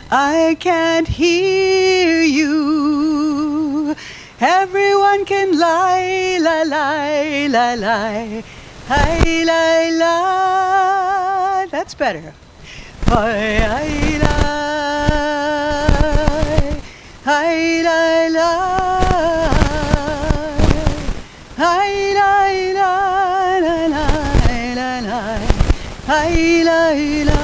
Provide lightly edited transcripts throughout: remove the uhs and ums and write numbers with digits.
I can't hear you. Everyone can lie, lie, lie, lie, lie. Hi, lie, lie. That's better. Hi, lie, lie. Hi, lie, lie. Hi, lie, lie, lie, lie, lie, lie. Hi, lie, lie.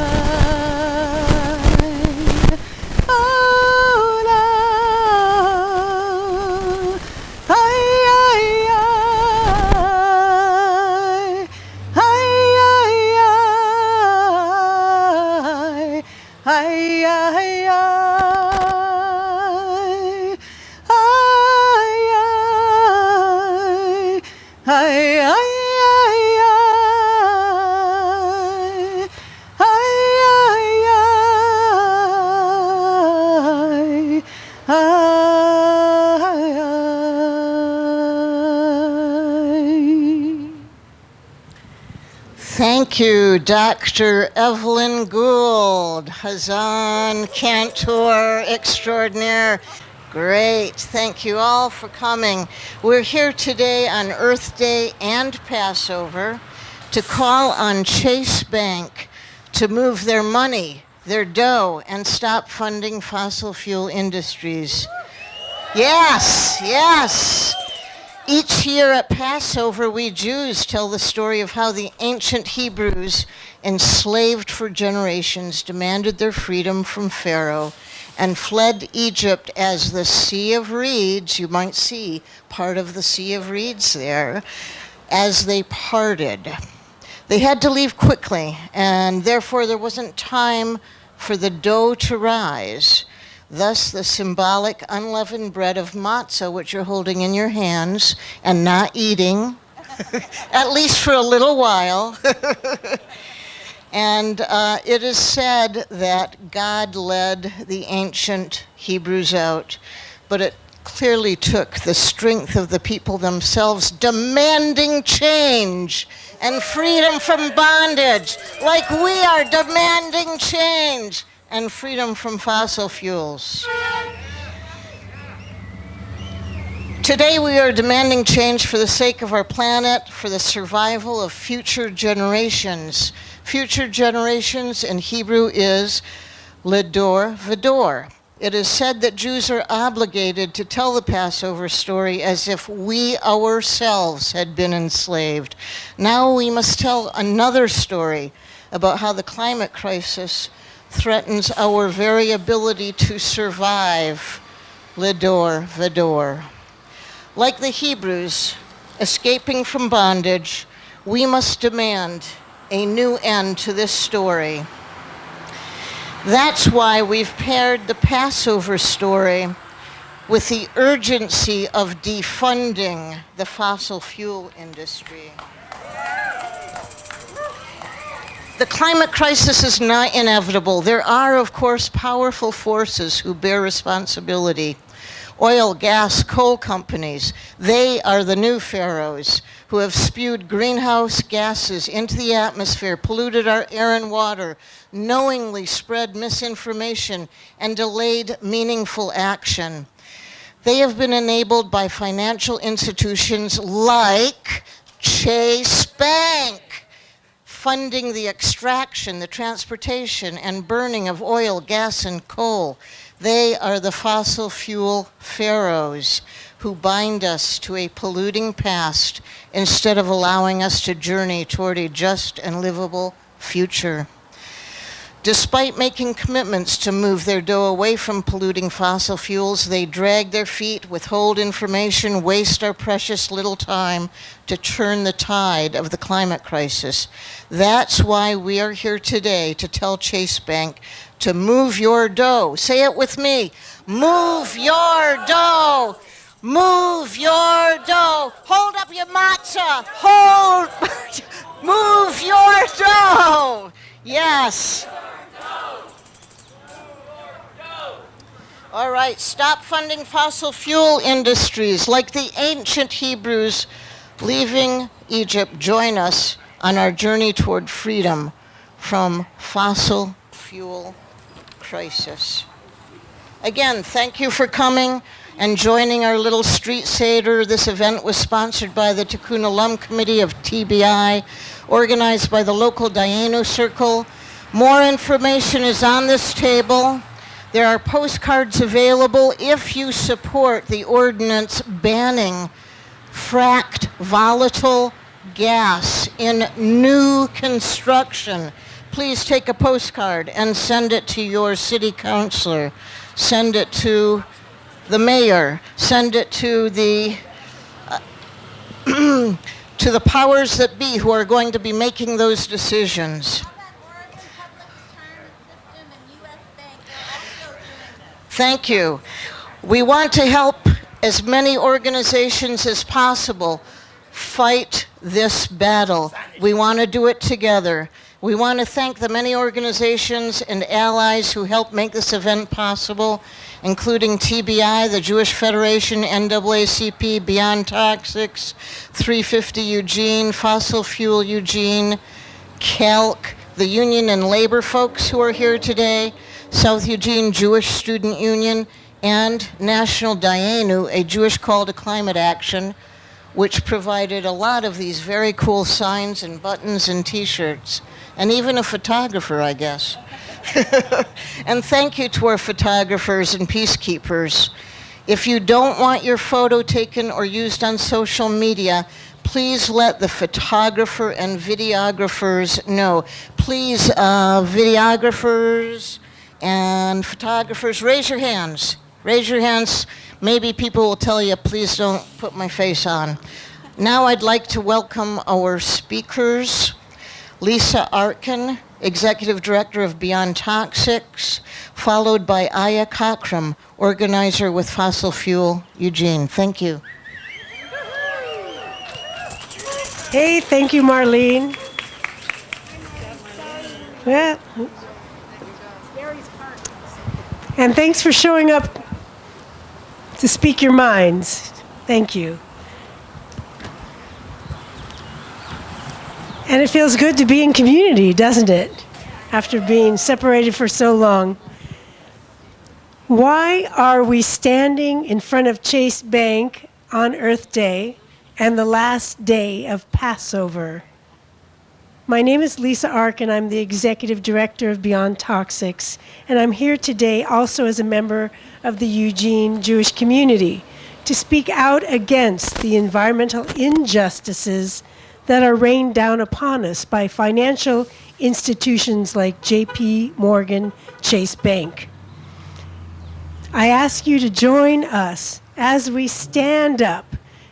Thank you, Dr. Evlyn Gould, Hazan Cantor Extraordinaire. Great, thank you all for coming. We're here today on Earth Day and Passover to call on Chase Bank to move their money, their dough, and stop funding fossil fuel industries. Yes, yes. Each year at Passover, we Jews tell the story of how the ancient Hebrews, enslaved for generations, demanded their freedom from Pharaoh and fled Egypt as the Sea of Reeds, you might see part of the Sea of Reeds there, as they parted. They had to leave quickly, and therefore there wasn't time for the dough to rise. Thus, the symbolic unleavened bread of matzah, which you're holding in your hands and not eating, at least for a little while. And it is said that God led the ancient Hebrews out, but it clearly took the strength of the people themselves demanding change and freedom from bondage, like we are demanding change and freedom from fossil fuels. Today we are demanding change for the sake of our planet, for the survival of future generations. Future generations in Hebrew is Ledor Vador. It is said that Jews are obligated to tell the Passover story as if we ourselves had been enslaved. Now we must tell another story about how the climate crisis threatens our very ability to survive. Ledor Vador. Like the Hebrews escaping from bondage, we must demand a new end to this story. That's why we've paired the Passover story with the urgency of defunding the fossil fuel industry. The climate crisis is not inevitable. There are, of course, powerful forces who bear responsibility. Oil, gas, coal companies, they are the new pharaohs who have spewed greenhouse gases into the atmosphere, polluted our air and water, knowingly spread misinformation, and delayed meaningful action. They have been enabled by financial institutions like Chase Bank, funding the extraction, the transportation, and burning of oil, gas, and coal. They are the fossil fuel pharaohs who bind us to a polluting past instead of allowing us to journey toward a just and livable future. Despite making commitments to move their dough away from polluting fossil fuels, they drag their feet, withhold information, waste our precious little time to turn the tide of the climate crisis. That's why we are here today to tell Chase Bank to move your dough. Say it with me. Move your dough. Move your dough. Hold up your matzah. Move your dough. Yes. All right, stop funding fossil fuel industries. Like the ancient Hebrews leaving Egypt, join us on our journey toward freedom from fossil fuel crisis. Again, thank you for coming and joining our little street Seder. This event was sponsored by the Tikkun Alum Committee of TBI, organized by the local Dayenu Circle. More information is on this table. There are postcards available if you support the ordinance banning fracked volatile gas in new construction. Please take a postcard and send it to your city councilor. Send it to the mayor. Send it to the to the powers that be who are going to be making those decisions. Thank you. We want to help as many organizations as possible fight this battle. We want to do it together. We want to thank the many organizations and allies who helped make this event possible, including TBI, the Jewish Federation, NAACP, Beyond Toxics, 350 Eugene, Fossil Fuel Eugene, CALC, the union and labor folks who are here today, South Eugene Jewish Student Union, and National Dayenu, a Jewish call to climate action, which provided a lot of these very cool signs and buttons and t-shirts, and even a photographer, I guess. And thank you to our photographers and peacekeepers. If you don't want your photo taken or used on social media, please let the photographer and videographers know. Please, videographers and photographers, raise your hands. Raise your hands. Maybe people will tell you, please don't put my face on. Now I'd like to welcome our speakers. Lisa Arkin, Executive Director of Beyond Toxics, followed by Aya Cockram, organizer with Fossil Fuel Eugene. Thank you. Hey, thank you, Marlene. Yeah. And thanks for showing up to speak your minds. Thank you. And it feels good to be in community, doesn't it? After being separated for so long. Why are we standing in front of Chase Bank on Earth Day and the last day of Passover. My name is Lisa Arkin. I'm the Executive Director of Beyond Toxics, and I'm here today also as a member of the Eugene Jewish community to speak out against the environmental injustices that are rained down upon us by financial institutions like J.P. Morgan Chase Bank. I ask you to join us as we stand up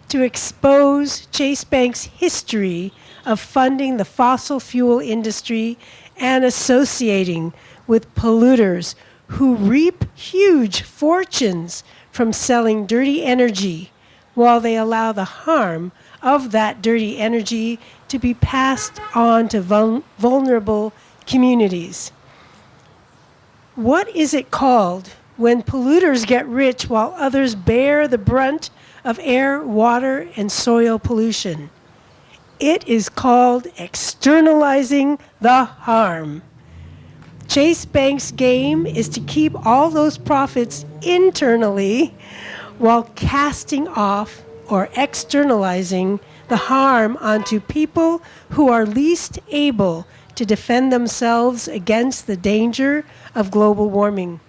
to expose Chase Bank's history of funding the fossil fuel industry and associating with polluters who reap huge fortunes from selling dirty energy while they allow the harm of that dirty energy to be passed on to vulnerable communities. What is it called when polluters get rich while others bear the brunt of air, water, and soil pollution? It is called externalizing the harm. Chase Bank's game is to keep all those profits internally while casting off or externalizing the harm onto people who are least able to defend themselves against the danger of global warming.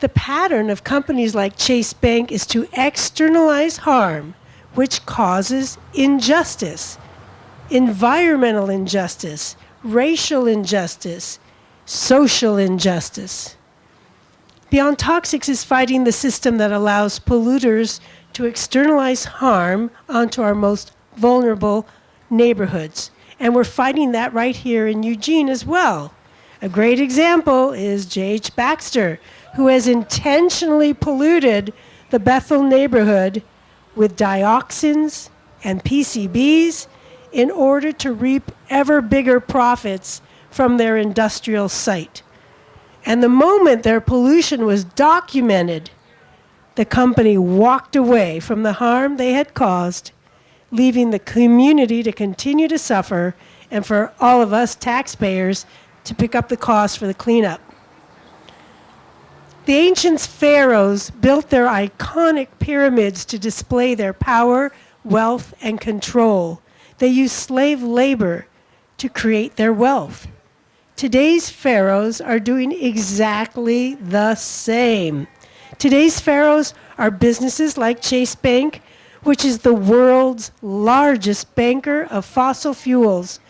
The pattern of companies like Chase Bank is to externalize harm, which causes injustice, environmental injustice, racial injustice, social injustice. Beyond Toxics is fighting the system that allows polluters to externalize harm onto our most vulnerable neighborhoods. And we're fighting that right here in Eugene as well. A great example is J.H. Baxter, who has intentionally polluted the Bethel neighborhood with dioxins and PCBs in order to reap ever bigger profits from their industrial site. And the moment their pollution was documented, the company walked away from the harm they had caused, leaving the community to continue to suffer and for all of us taxpayers to pick up the cost for the cleanup. The ancient pharaohs built their iconic pyramids to display their power, wealth, and control. They used slave labor to create their wealth. Today's pharaohs are doing exactly the same. Today's pharaohs are businesses like Chase Bank, which is the world's largest banker of fossil fuels,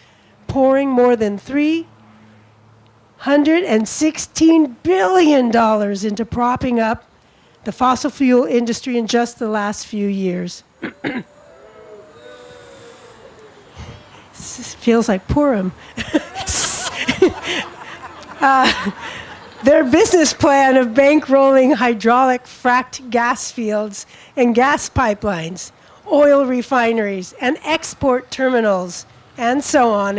pouring more than $316 billion into propping up the fossil fuel industry in just the last few years. This feels like Purim. Their business plan of bankrolling hydraulic fracked gas fields and gas pipelines, oil refineries, and export terminals, and so on,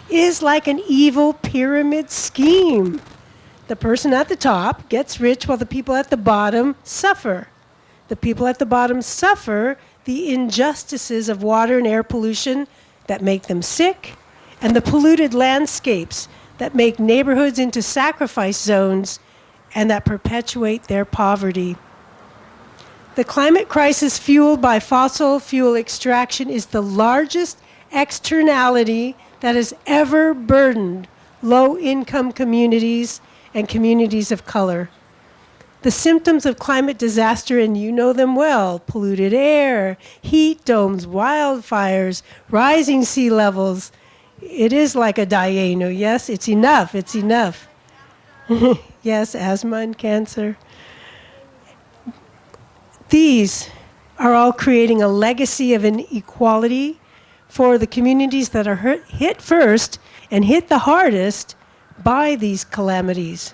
is like an evil pyramid scheme. The person at the top gets rich while the people at the bottom suffer. The people at the bottom suffer the injustices of water and air pollution that make them sick, and the polluted landscapes that make neighborhoods into sacrifice zones and that perpetuate their poverty. The climate crisis fueled by fossil fuel extraction is the largest externality that has ever burdened low-income communities and communities of color. The symptoms of climate disaster, and you know them well: polluted air, heat domes, wildfires, rising sea levels. It is like a Dayenu. Yes, it's enough. It's enough. Yes, asthma and cancer. These are all creating a legacy of inequality for the communities that are hit first and hit the hardest by these calamities.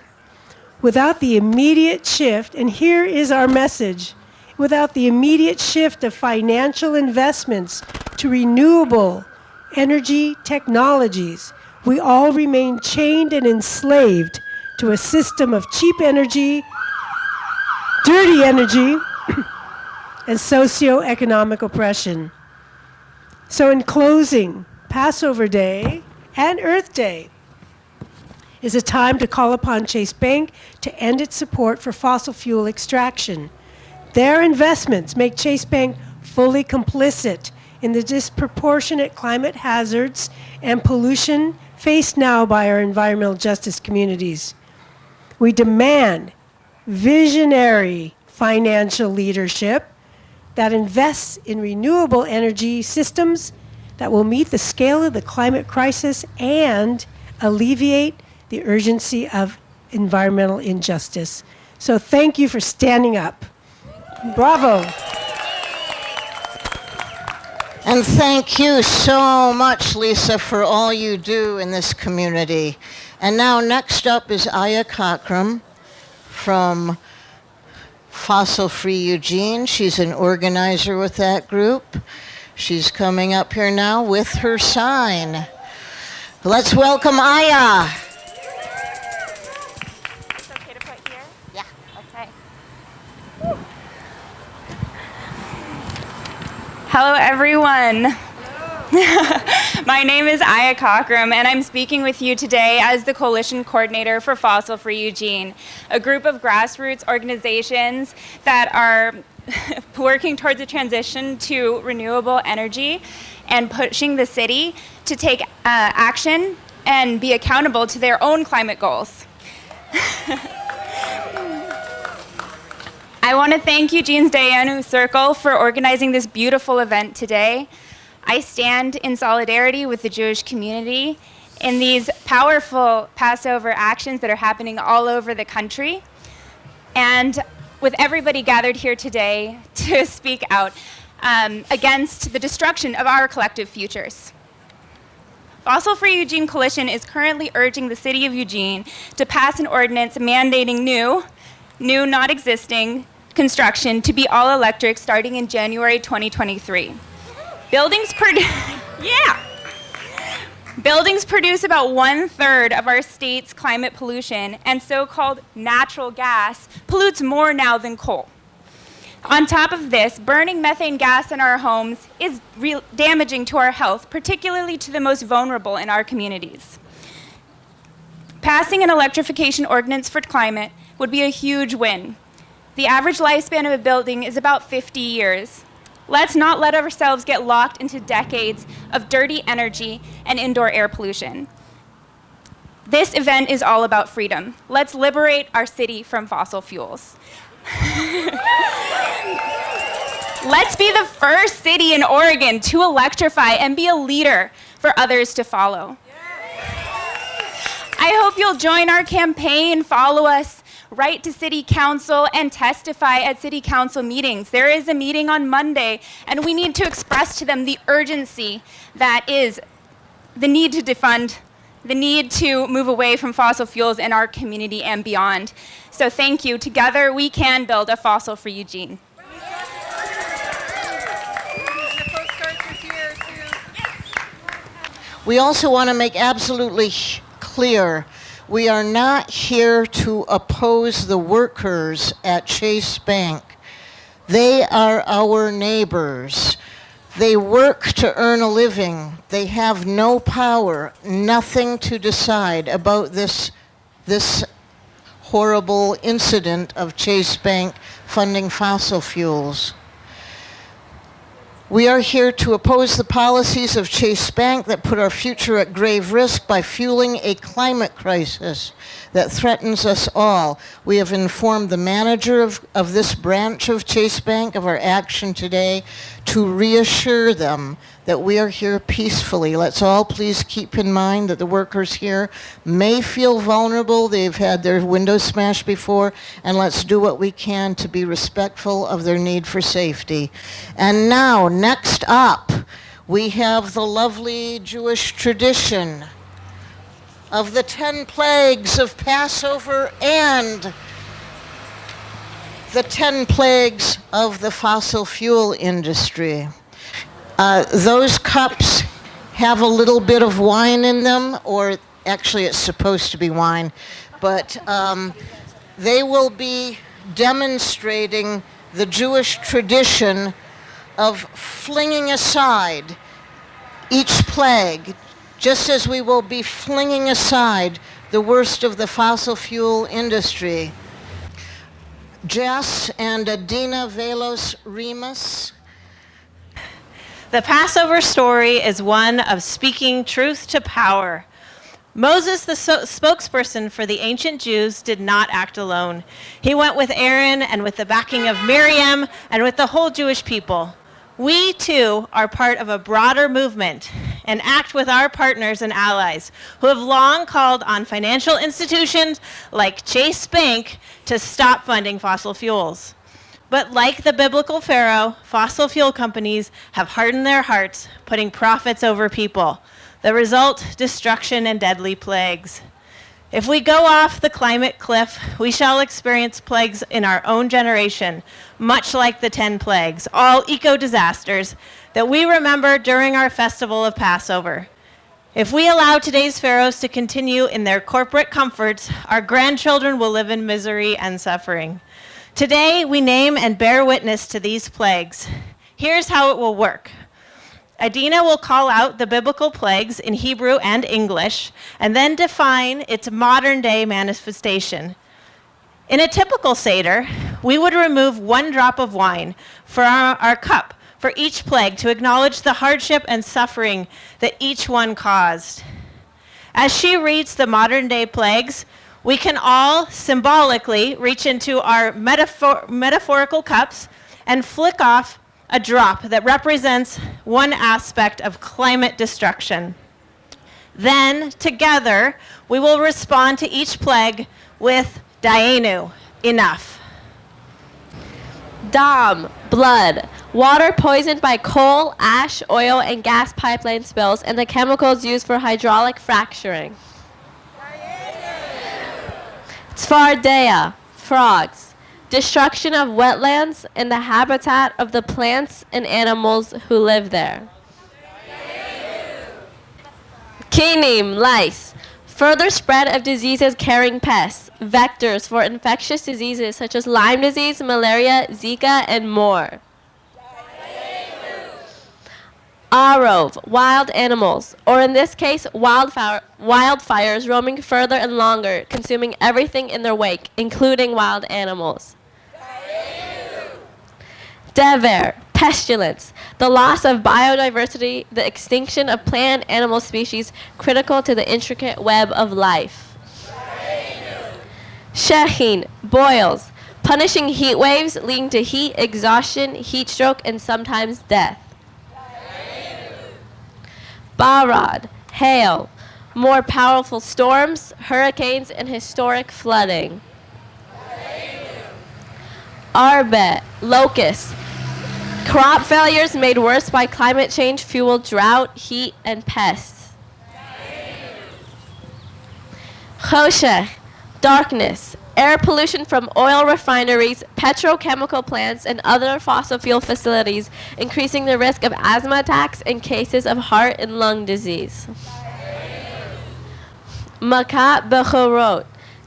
Without the immediate shift, and here is our message, without the immediate shift of financial investments to renewable energy technologies, we all remain chained and enslaved to a system of cheap energy, dirty energy, and socioeconomic oppression. So in closing, Passover Day and Earth Day is a time to call upon Chase Bank to end its support for fossil fuel extraction. Their investments make Chase Bank fully complicit in the disproportionate climate hazards and pollution faced now by our environmental justice communities. We demand visionary financial leadership that invests in renewable energy systems that will meet the scale of the climate crisis and alleviate the urgency of environmental injustice. So thank you for standing up. Bravo. And thank you so much, Lisa, for all you do in this community. And now next up is Aya Cockram from Fossil Free Eugene. She's an organizer with that group. She's coming up here now with her sign. Let's welcome Aya. It's okay to put here? Yeah. Okay. Hello, everyone. My name is Aya Cockram, and I'm speaking with you today as the Coalition Coordinator for Fossil Free Eugene, a group of grassroots organizations that are working towards a transition to renewable energy and pushing the city to take action and be accountable to their own climate goals. I want to thank Eugene's Dayenu Circle for organizing this beautiful event today. I stand in solidarity with the Jewish community in these powerful Passover actions that are happening all over the country, and with everybody gathered here today to speak out against the destruction of our collective futures. Fossil Free Eugene Coalition is currently urging the city of Eugene to pass an ordinance mandating new not existing construction to be all electric starting in January 2023. Buildings produce about 1/3 of our state's climate pollution, and so-called natural gas pollutes more now than coal. On top of this, burning methane gas in our homes is damaging to our health, particularly to the most vulnerable in our communities. Passing an electrification ordinance for climate would be a huge win. The average lifespan of a building is about 50 years. Let's not let ourselves get locked into decades of dirty energy and indoor air pollution. This event is all about freedom. Let's liberate our city from fossil fuels. Let's be the first city in Oregon to electrify and be a leader for others to follow. I hope you'll join our campaign, follow us, write to City Council, and testify at City Council meetings. There is a meeting on Monday, and we need to express to them the urgency that is the need to defund, the need to move away from fossil fuels in our community and beyond. So thank you. Together, we can build a fossil-free Eugene. We also want to make absolutely clear, we are not here to oppose the workers at Chase Bank. They are our neighbors. They work to earn a living. They have no power, nothing to decide about this horrible incident of Chase Bank funding fossil fuels. We are here to oppose the policies of Chase Bank that put our future at grave risk by fueling a climate crisis that threatens us all. We have informed the manager of this branch of Chase Bank of our action today to reassure them that we are here peacefully. Let's all please keep in mind that the workers here may feel vulnerable. They've had their windows smashed before, and let's do what we can to be respectful of their need for safety. And now, next up, we have the lovely Jewish tradition of the 10 plagues of Passover and the 10 plagues of the fossil fuel industry. Those cups have a little bit of wine in them, or actually it's supposed to be wine, but they will be demonstrating the Jewish tradition of flinging aside each plague, just as we will be flinging aside the worst of the fossil fuel industry. Jess and Adina Veloz-Remis. The Passover story is one of speaking truth to power. Moses, the spokesperson for the ancient Jews, did not act alone. He went with Aaron and with the backing of Miriam and with the whole Jewish people. We, too, are part of a broader movement and act with our partners and allies who have long called on financial institutions like Chase Bank to stop funding fossil fuels. But like the biblical Pharaoh, fossil fuel companies have hardened their hearts, putting profits over people. The result, destruction and deadly plagues. If we go off the climate cliff, we shall experience plagues in our own generation, much like the 10 plagues, all eco-disasters that we remember during our festival of Passover. If we allow today's pharaohs to continue in their corporate comforts, our grandchildren will live in misery and suffering. Today, we name and bear witness to these plagues. Here's how it will work. Adina will call out the biblical plagues in Hebrew and English, and then define its modern-day manifestation. In a typical Seder, we would remove 1 drop of wine from our cup for each plague to acknowledge the hardship and suffering that each one caused. As she reads the modern-day plagues, we can all symbolically reach into our metaphorical cups and flick off a drop that represents one aspect of climate destruction. Then, together, we will respond to each plague with Dayenu, enough. Dam, blood, water poisoned by coal, ash, oil, and gas pipeline spills, and the chemicals used for hydraulic fracturing. Tzfardea, frogs, destruction of wetlands and the habitat of the plants and animals who live there. Kinim, lice, further spread of diseases carrying pests, vectors for infectious diseases such as Lyme disease, malaria, Zika, and more. Arov, wild animals, or in this case, wildfires roaming further and longer, consuming everything in their wake, including wild animals. Dever, pestilence, the loss of biodiversity, the extinction of plant and animal species critical to the intricate web of life. Shechin, boils, punishing heat waves leading to heat exhaustion, heat stroke, and sometimes death. Barad, hail, more powerful storms, hurricanes, and historic flooding. Arbet, locusts, crop failures made worse by climate change fueled drought, heat, and pests. Choshech, darkness, air pollution from oil refineries, petrochemical plants, and other fossil fuel facilities, increasing the risk of asthma attacks and cases of heart and lung disease. Makat bechorot,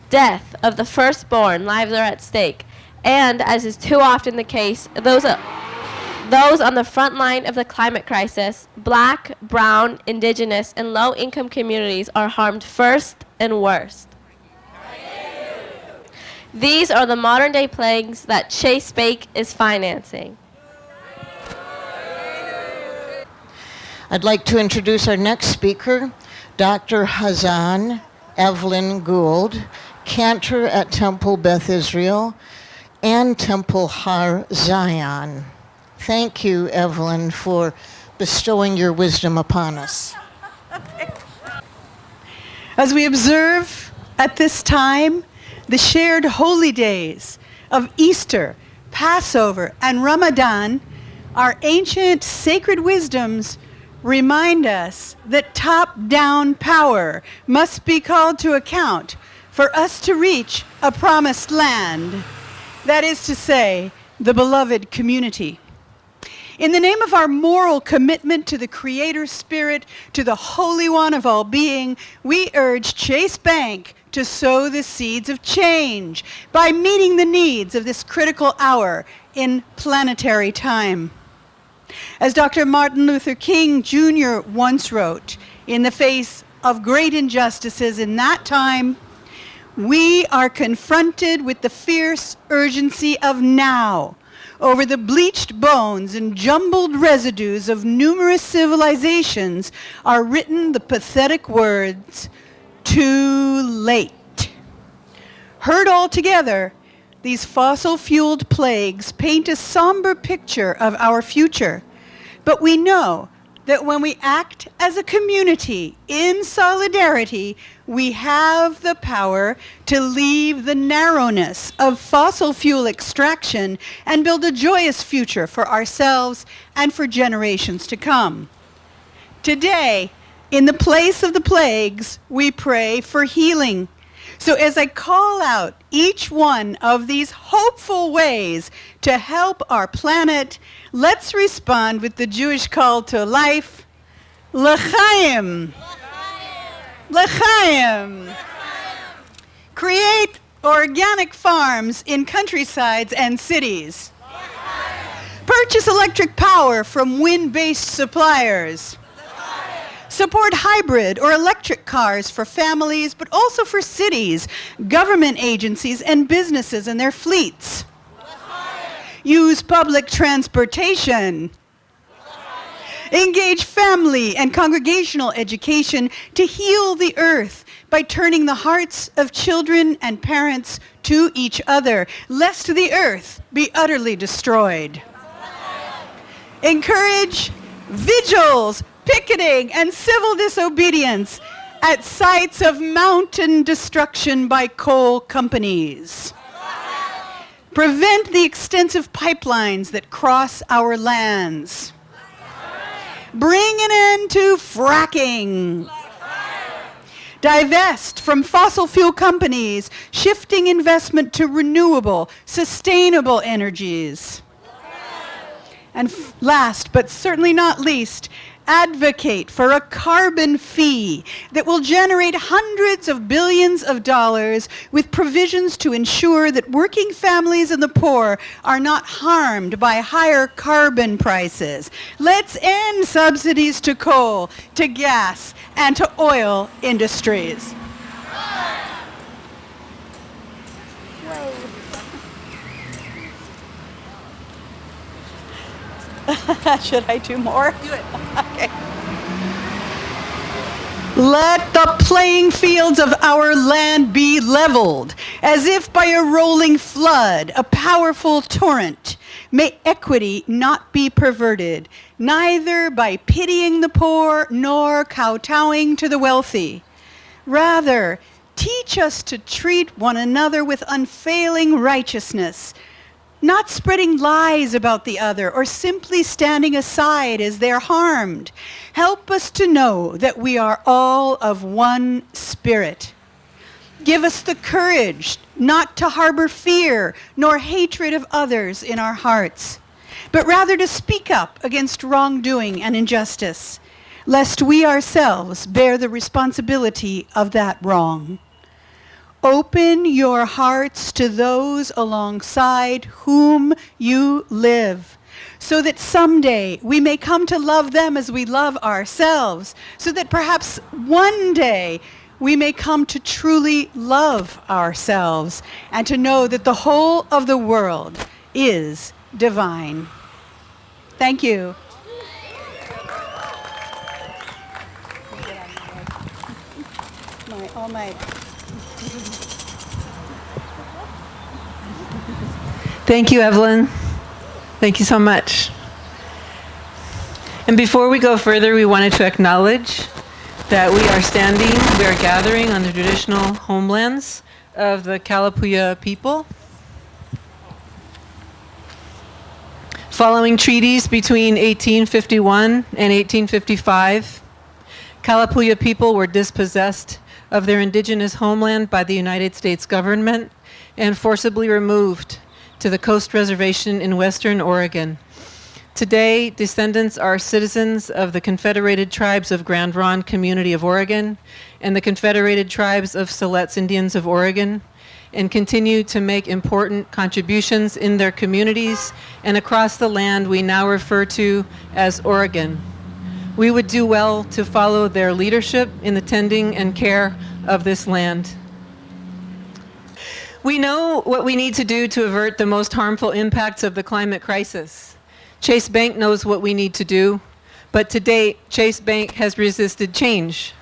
death of the firstborn, lives are at stake. And, as is too often the case, those on the front line of the climate crisis, Black, brown, indigenous, and low-income communities are harmed first and worst. These are the modern-day plagues that Chase Bank is financing. I'd like to introduce our next speaker, Dr. Hazan Evlyn Gould, cantor at Temple Beth Israel and Temple Har Zion. Thank you, Evlyn, for bestowing your wisdom upon us. As we observe at this time the shared holy days of Easter, Passover, and Ramadan, our ancient sacred wisdoms remind us that top-down power must be called to account for us to reach a promised land, that is to say, the beloved community. In the name of our moral commitment to the Creator Spirit, to the Holy One of all being, we urge Chase Bank to sow the seeds of change by meeting the needs of this critical hour in planetary time. As Dr. Martin Luther King Jr. once wrote, in the face of great injustices in that time, we are confronted with the fierce urgency of now. Over the bleached bones and jumbled residues of numerous civilizations are written the pathetic words, "Too late." Heard all together, these fossil-fueled plagues paint a somber picture of our future. But we know that when we act as a community in solidarity, we have the power to leave the narrowness of fossil fuel extraction and build a joyous future for ourselves and for generations to come. Today, in the place of the plagues, we pray for healing. So as I call out each one of these hopeful ways to help our planet, let's respond with the Jewish call to life, L'chaim. L'chaim. Create organic farms in countrysides and cities. Purchase electric power from wind-based suppliers. Support hybrid or electric cars for families, but also for cities, government agencies, and businesses and their fleets. Use public transportation. Engage family and congregational education to heal the earth by turning the hearts of children and parents to each other, lest the earth be utterly destroyed. Encourage vigils, picketing, and civil disobedience at sites of mountain destruction by coal companies. Prevent the extensive pipelines that cross our lands. Bring an end to fracking. Divest from fossil fuel companies, shifting investment to renewable, sustainable energies. And last, but certainly not least, advocate for a carbon fee that will generate hundreds of billions of dollars with provisions to ensure that working families and the poor are not harmed by higher carbon prices. Let's end subsidies to coal, to gas, and to oil industries. Should I do more? Do it. Okay. Let the playing fields of our land be leveled, as if by a rolling flood, a powerful torrent. May equity not be perverted, neither by pitying the poor nor kowtowing to the wealthy. Rather, teach us to treat one another with unfailing righteousness, not spreading lies about the other or simply standing aside as they're harmed. Help us to know that we are all of one spirit. Give us the courage not to harbor fear nor hatred of others in our hearts, but rather to speak up against wrongdoing and injustice, lest we ourselves bear the responsibility of that wrong. Open your hearts to those alongside whom you live, so that someday we may come to love them as we love ourselves, so that perhaps one day we may come to truly love ourselves and to know that the whole of the world is divine. Thank you. All my Thank you, Evlyn. Thank you so much. And before we go further, we wanted to acknowledge that we are gathering on the traditional homelands of the Kalapuya people. Following treaties between 1851 and 1855, Kalapuya people were dispossessed of their indigenous homeland by the United States government and forcibly removed to the Coast Reservation in Western Oregon. Today, descendants are citizens of the Confederated Tribes of Grand Ronde Community of Oregon and the Confederated Tribes of Siletz Indians of Oregon, and continue to make important contributions in their communities and across the land we now refer to as Oregon. We would do well to follow their leadership in the tending and care of this land. We know what we need to do to avert the most harmful impacts of the climate crisis. Chase Bank knows what we need to do, but to date, Chase Bank has resisted change.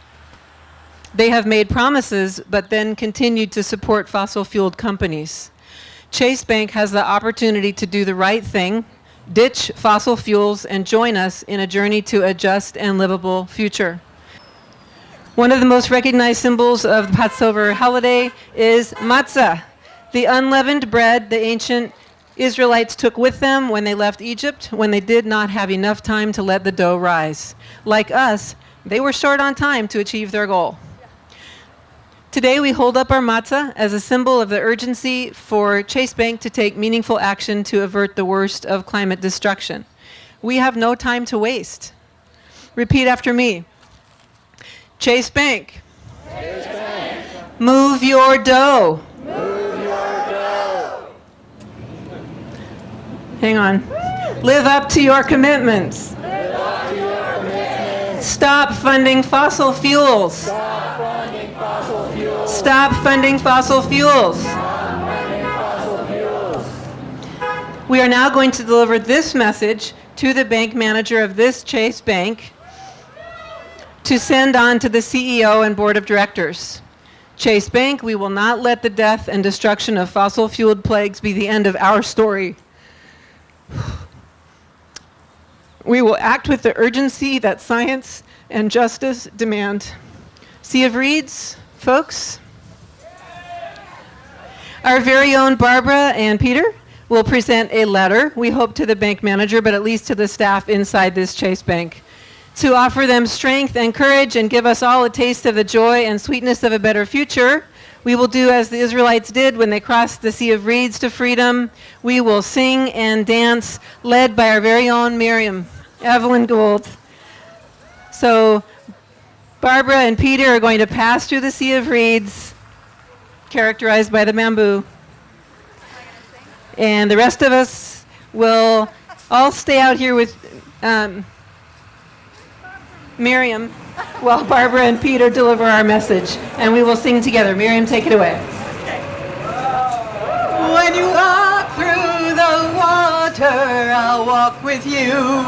They have made promises, but then continued to support fossil-fueled companies. Chase Bank has the opportunity to do the right thing, ditch fossil fuels, and join us in a journey to a just and livable future. One of the most recognized symbols of the Passover holiday is matzah, the unleavened bread the ancient Israelites took with them when they left Egypt, when they did not have enough time to let the dough rise. Like us, they were short on time to achieve their goal. Today, we hold up our matzah as a symbol of the urgency for Chase Bank to take meaningful action to avert the worst of climate destruction. We have no time to waste. Repeat after me. Chase Bank. Chase Bank. Move your dough. Move your dough. Hang on. Live up to your commitments. Live up to your commitments. Stop funding fossil fuels. Stop funding fossil fuels. Stop funding fossil fuels. Stop funding fossil fuels. We are now going to deliver this message to the bank manager of this Chase Bank to send on to the CEO and board of directors. Chase Bank, we will not let the death and destruction of fossil-fueled plagues be the end of our story. We will act with the urgency that science and justice demand. Sea of Reeds, folks? Our very own Barbara and Peter will present a letter, we hope to the bank manager, but at least to the staff inside this Chase Bank, to offer them strength and courage and give us all a taste of the joy and sweetness of a better future. We will do as the Israelites did when they crossed the Sea of Reeds to freedom. We will sing and dance, led by our very own Miriam, Evlyn Gould. So Barbara and Peter are going to pass through the Sea of Reeds, characterized by the bamboo. And the rest of us will all stay out here with Miriam while Barbara and Peter deliver our message. And we will sing together. Miriam, take it away. When you walk through the water, I'll walk with you.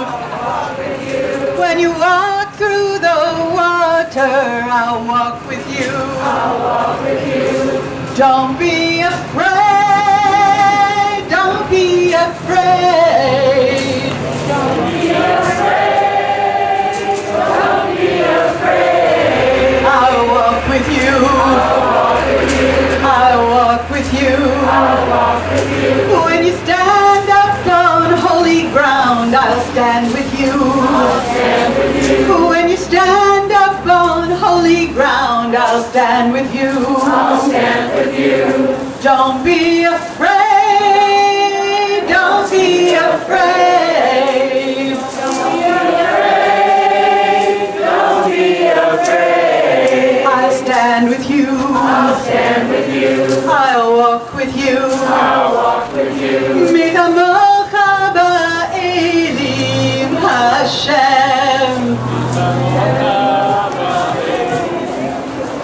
When you walk through the water, I'll walk with you. Don't be afraid. Don't be afraid. Don't be afraid. Don't be afraid. I'll walk with you. I'll walk with you. I'll walk with you. When you stand up on holy ground, I'll stand with you. I'll stand with you. When you stand up on holy ground, I'll stand with you. I'll stand with you. Don't be afraid. Don't be afraid. Don't be afraid. Don't be afraid. I'll stand with you. I'll stand with you. I'll walk with you. I'll walk with you. Mitamocha ba'elim Hashem.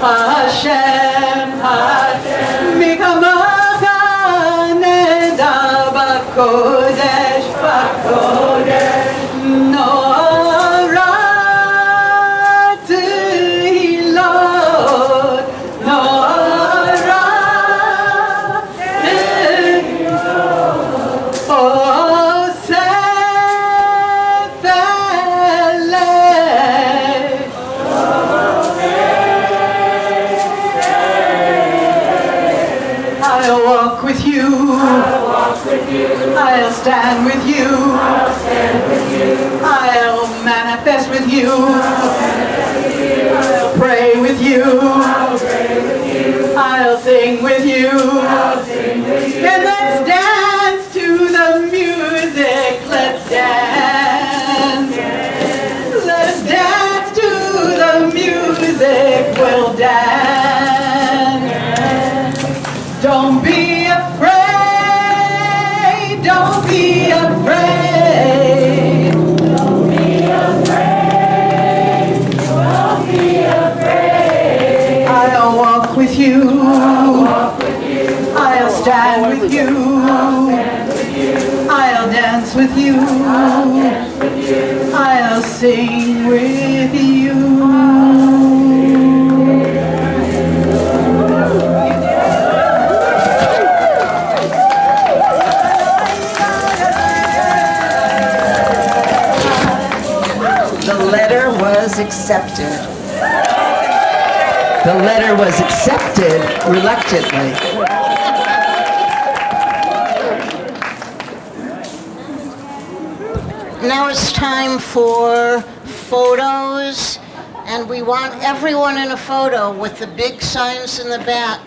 Hashem, Hashem. Mikamocha neda b'kodesh, b'kodesh. Nora tehilot, Nora tehilot. Osef eleh. I'll walk with you. I'll walk with you. I'll stand with you. I'll stand with you. I'll manifest with you. I'll manifest with you. I'll pray with you. I'll pray with you. I'll sing with you. I'll sing with you. And let's dance to the music. Let's dance. Let's dance to the music. We'll dance. Don't be afraid. Don't be afraid. Don't be afraid. I'll sing with you. The letter was accepted. The letter was accepted reluctantly. Now it's time for photos, and we want everyone in a photo with the big signs in the back.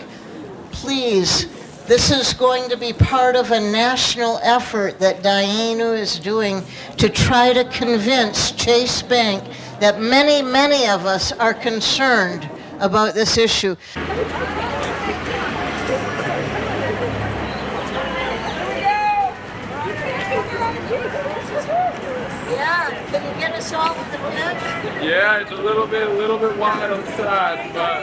Please, this is going to be part of a national effort that Dayenu is doing to try to convince Chase Bank that many, many of us are concerned about this issue. Yeah, can you get us all with the pic? Yeah, it's a little bit wide on the side, but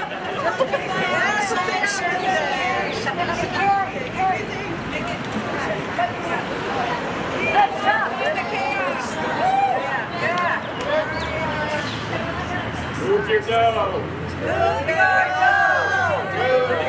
move your dough. Move your dough.